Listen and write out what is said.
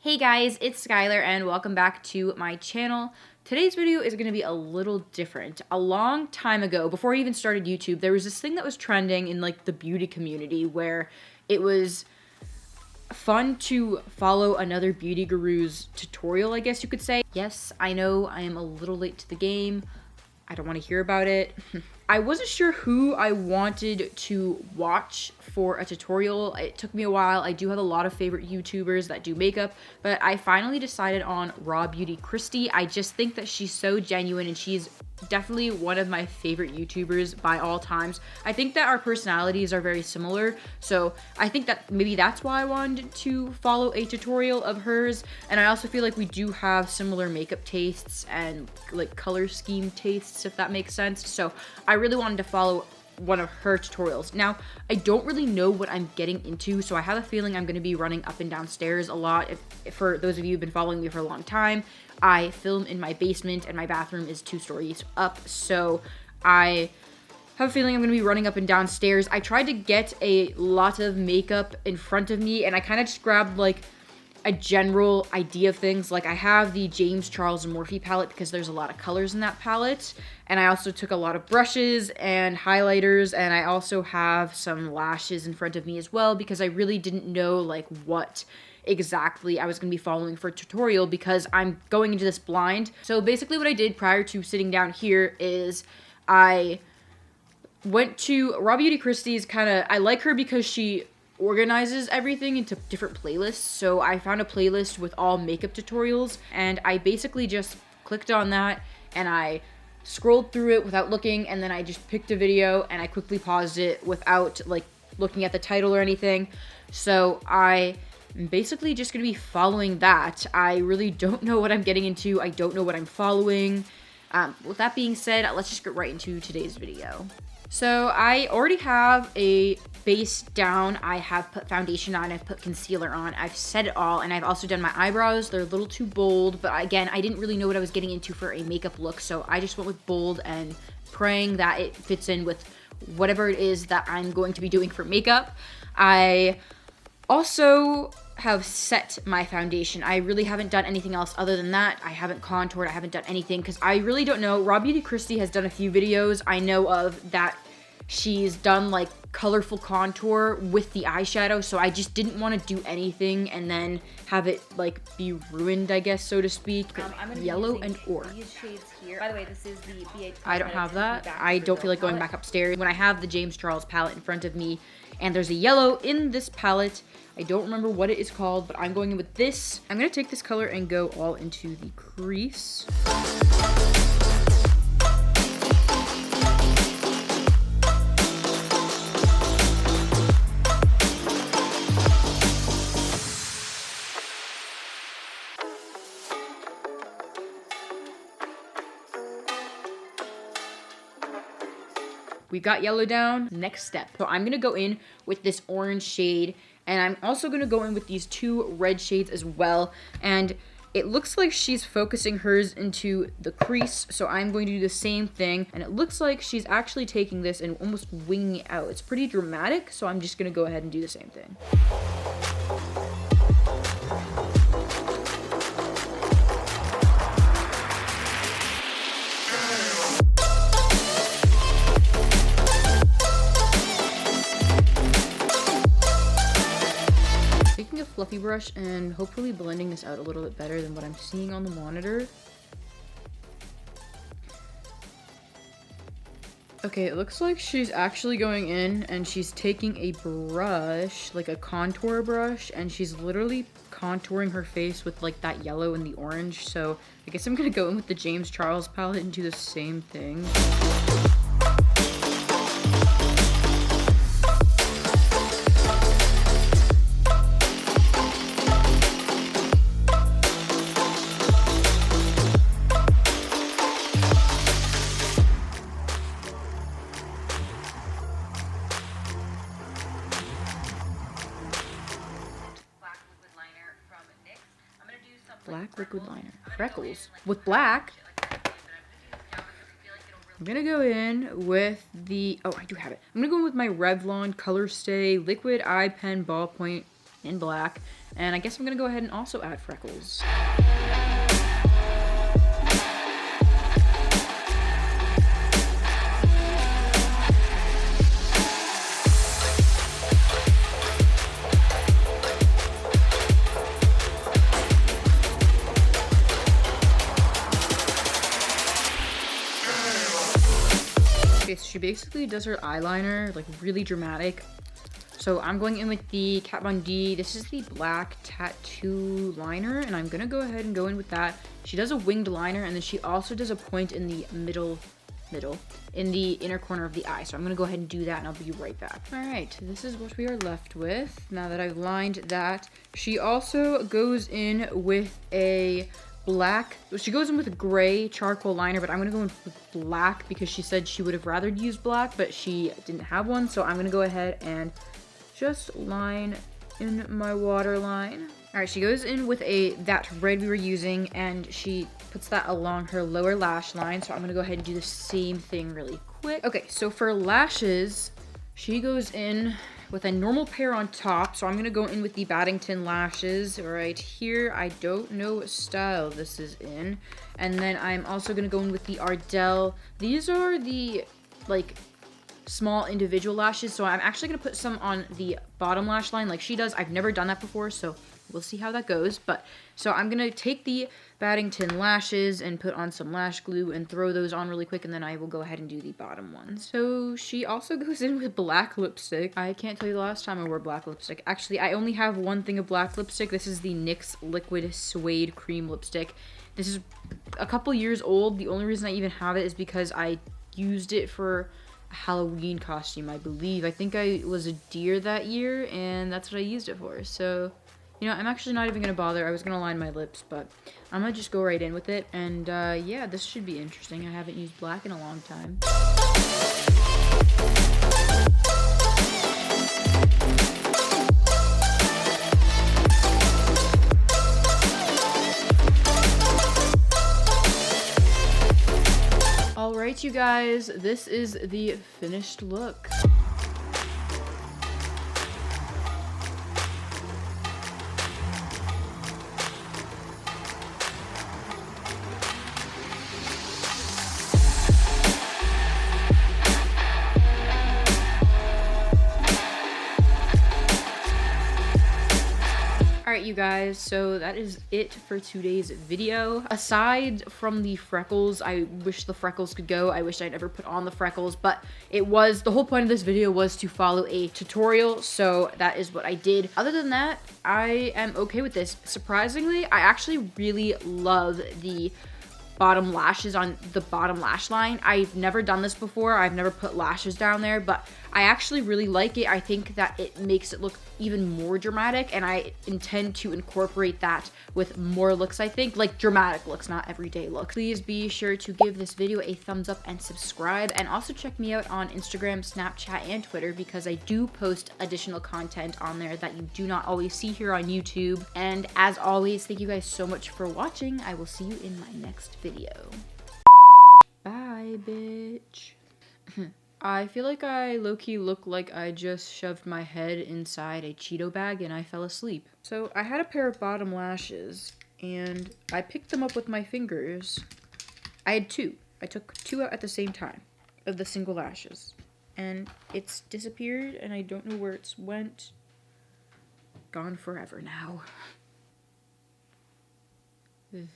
Hey guys, it's Skylar and welcome back to my channel. Today's video is going to be a little different. A long time ago, before I even started YouTube, there was this thing that was trending in like the beauty community where it was fun to follow another beauty guru's tutorial, I guess you could say. Yes, I know I am a little late to the game. I don't want to hear about it. I wasn't sure who I wanted to watch for a tutorial. It took me a while. I do have a lot of favorite YouTubers that do makeup, but I finally decided on RawBeautyKristi. I just think that she's so genuine and she's definitely one of my favorite YouTubers by all times. I think that our personalities are very similar, so I think that maybe that's why I wanted to follow a tutorial of hers. And I also feel like we do have similar makeup tastes and like color scheme tastes, if that makes sense. So I really wanted to follow one of her tutorials. Now, I don't really know what I'm getting into, so I have a feeling I'm going to be running up and down stairs a lot. If for those of you who've been following me for a long time, I film in my basement and my bathroom is 2 stories up, so I have a feeling I'm going to be running up and down stairs. I tried to get a lot of makeup in front of me, and I kind of just grabbed like a general idea of things. Like I have the James Charles and Morphe palette because there's a lot of colors in that palette, and I also took a lot of brushes and highlighters, and I also have some lashes in front of me as well because I really didn't know like what exactly I was going to be following for a tutorial because I'm going into this blind. So basically what I did prior to sitting down here is I went to RawBeautyKristi's I like her because she organizes everything into different playlists. So I found a playlist with all makeup tutorials, and I basically just clicked on that and I scrolled through it without looking, and then I just picked a video and I quickly paused it without like looking at the title or anything. So I'm basically just gonna be following that. I really don't know what I'm getting into. I don't know what I'm following. With that being said, let's just get right into today's video. So I already have a base down, I have put foundation on, I've put concealer on, I've set it all, and I've also done my eyebrows. They're a little too bold, but again, I didn't really know what I was getting into for a makeup look, so I just went with bold and praying that it fits in with whatever it is that I'm going to be doing for makeup. I also have set my foundation. I really haven't done anything else other than that. I haven't contoured, I haven't done anything because I really don't know. RawBeautyKristi has done a few videos I know of that she's done like colorful contour with the eyeshadow, so I just didn't want to do anything and then have it like be ruined, I guess, so to speak. Yellow and orange. These shades here. By the way, this is the BA. I don't have that. I don't feel like going back upstairs. When I have the James Charles palette in front of me and there's a yellow in this palette, I don't remember what it is called, but I'm going in with this. I'm going to take this color and go all into the crease. We got yellow down. Next step. So I'm going to go in with this orange shade, and I'm also going to go in with these 2 red shades as well. And it looks like she's focusing hers into the crease, so I'm going to do the same thing. And it looks like she's actually taking this and almost winging it out. It's pretty dramatic, so I'm just going to go ahead and do the same thing. Taking a fluffy brush and hopefully blending this out a little bit better than what I'm seeing on the monitor. Okay, it looks like she's actually going in and she's taking a brush, like a contour brush, and she's literally contouring her face with like that yellow and the orange. So I guess I'm gonna go in with the James Charles palette and do the same thing. Black liquid liner. Freckles. With black. I'm gonna go in with the, oh, I do have it. I'm gonna go in with my Revlon Color Stay Liquid Eye Pen Ballpoint in black. And I guess I'm gonna go ahead and also add freckles. Okay, so she basically does her eyeliner, like, really dramatic. So I'm going in with the Kat Von D. This is the black tattoo liner, and I'm gonna go ahead and go in with that. She does a winged liner, and then she also does a point in the middle, in the inner corner of the eye. So I'm gonna go ahead and do that, and I'll be right back. All right, this is what we are left with. Now that I've lined that, she also goes in with a black, she goes in with a gray charcoal liner, but I'm gonna go in with black because she said she would have rather used black, but she didn't have one. So I'm gonna go ahead and just line in my waterline. All right, she goes in with that red we were using, and she puts that along her lower lash line. So I'm gonna go ahead and do the same thing really quick. Okay, so for lashes, she goes in with a normal pair on top. So I'm gonna go in with the Baddington lashes right here. I don't know what style this is in. And then I'm also gonna go in with the Ardell. These are the, like, small individual lashes, so I'm actually gonna put some on the bottom lash line like she does. I've never done that before, so we'll see how that goes. But so I'm gonna take the Baddington lashes and put on some lash glue and throw those on really quick, and then I will go ahead and do the bottom ones. So she also goes in with black lipstick. I can't tell you the last time I wore black lipstick. Actually, I only have one thing of black lipstick. This is the NYX Liquid Suede Cream Lipstick. This is a couple years old. The only reason I even have it is because I used it for Halloween costume, I believe. I think I was a deer that year, and that's what I used it for. So, you know, I'm actually not even gonna bother. I was gonna line my lips, but I'm gonna just go right in with it. And yeah, this should be interesting. I haven't used black in a long time. Alright, you guys, this is the finished look. Alright, you guys, so that is it for today's video. Aside from the freckles, I wish the freckles could go. I wish I'd never put on the freckles, but the whole point of this video was to follow a tutorial, so that is what I did. Other than that, I am okay with this. Surprisingly, I actually really love the bottom lashes on the bottom lash line. I've never done this before. I've never put lashes down there, but I actually really like it. I think that it makes it look even more dramatic, and I intend to incorporate that with more looks, I think. Like, dramatic looks, not everyday looks. Please be sure to give this video a thumbs up and subscribe, and also check me out on Instagram, Snapchat, and Twitter, because I do post additional content on there that you do not always see here on YouTube. And as always, thank you guys so much for watching. I will see you in my next video. Bye, bitch. I feel like I low-key look like I just shoved my head inside a Cheeto bag and I fell asleep. So I had a pair of bottom lashes and I picked them up with my fingers. I had two. I took two out at the same time of the single lashes. And it's disappeared and I don't know where it's went. Gone forever now. Ugh.